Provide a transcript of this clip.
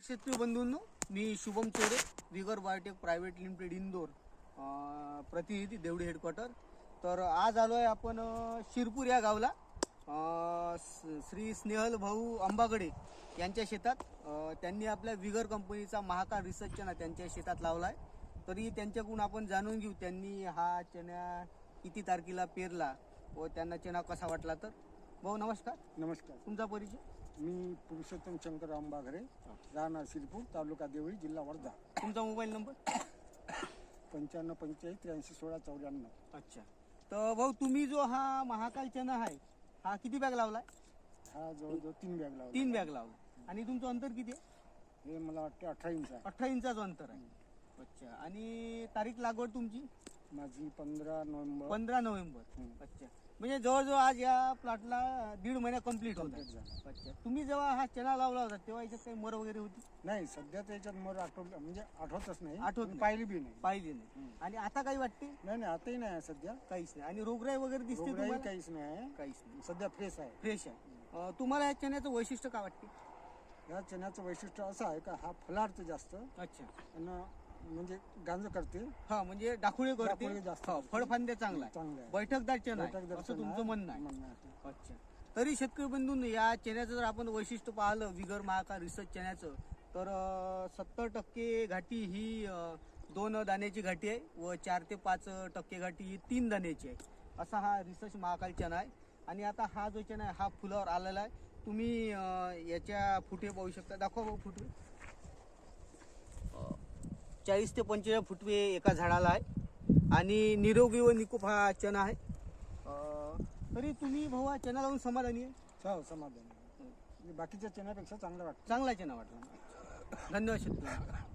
शेतकरी बंधूंनो, मी शुभम चोरे, vigour biotech private limited Indore प्रतिनिधी देवडी हेडक्वार्टर. तर आज आलो आहे आपण शिरपूर या गावला श्री स्नेहल भाऊ अंबागडे यांच्या शेतात. त्यांनी आपल्या विगर कंपनीचा महाकाळ रिसर्च चना त्यांच्या शेतात लावला आहे. तरी त्यांच्याकडून आपण जाणून घेऊ त्यांनी हा चना किती तारखेला पेरला व त्यांना चना कसा वाटला. तर भाऊ नमस्कार. नमस्कार. तुमचा परिचय? मी पुरुषोत्तम शंकर अंबागडे, राहणार शिरपूर, तालुका देवळी, जिल्हा वर्धा. तुमचा मोबाईल नंबर? 95 85 83 16 94. अच्छा. तर भाऊ तुम्ही जो हा महाकाल चना आहे हा किती बॅग लावलाय? हा जवळजवळ 3 बॅग लावला. 3 बॅग लावला. आणि तुमचं अंतर किती आहे? हे मला वाटते 18 इंच आहे. 18 इंचाचं अंतर आहे. अच्छा. आणि तारीख लागवड तुमची? माझी 15 नोव्हेंबर. 15 नोव्हेंबर. अच्छा. म्हणजे जवळजवळ आज या प्लॉटला 1.5 महिना कंप्लीट होता. झाला. अच्छा. तुम्ही जेव्हा हा चना लावला होता तेव्हा याच्यात काही मर वगैरे होती? नाही, सध्या त्याच्यात मर आठवलं म्हणजे आठवतच नाही. आठवत मी नाही. पाहिली बी नाही. पाहिजे नाही. आणि आता काही वाटते? नाही आताही नाही आहे सध्या. काहीच नाही. आणि रोगराई वगैरे दिसते रोगराई तुम्हाला? काहीच नाही आहे. काहीच नाही. सध्या फ्रेश आहे. फ्रेश आहे. तुम्हाला या चण्याचं वैशिष्ट्य काय वाटते? या चण्याचं वैशिष्ट्य असं आहे का हा फलार्थ जास्त अच्छा. आणि म्हणजे गांज करते. हा, म्हणजे डाकुळे करते. डाकुळे जास्त हा, करते. फळफांद्या चांगला आहे. चांगलं आहे. बैठकदार चना आहे, बैठकदार असं चना तुमचं आहे. म्हणणं आहे. म्हणणं आहे. अच्छा. तरी शेतकरी बंधूंनो, या चण्याचं जर आपण वैशिष्ट्य पाहिलं विगर महाकाळ रिसर्च चण्याचं, तर 70% घाटी ही 2 दाण्याची घाटी आहे व 4 ते 5% घाटी ही 3 दाण्याची आहे. असा हा रिसर्च महाकाळ चना आहे. आणि आता हा जो चना आहे हा फुलावर आलेला आहे. तुम्ही याच्या फुटे पाहू शकता. दाखवा भाऊ फुटवे. 40 ते 45 फुटवे एका झाडाला आहे. आणि निरोगी व निकोप हा चना आहे. तरी तुम्ही भाऊ हा चना लावून समाधानी आहे? हो, समाधान. बाकीच्या चण्यापेक्षा चांगलं वाटतं. चांगला चना वाटला. धन्यवाद शेतकरी.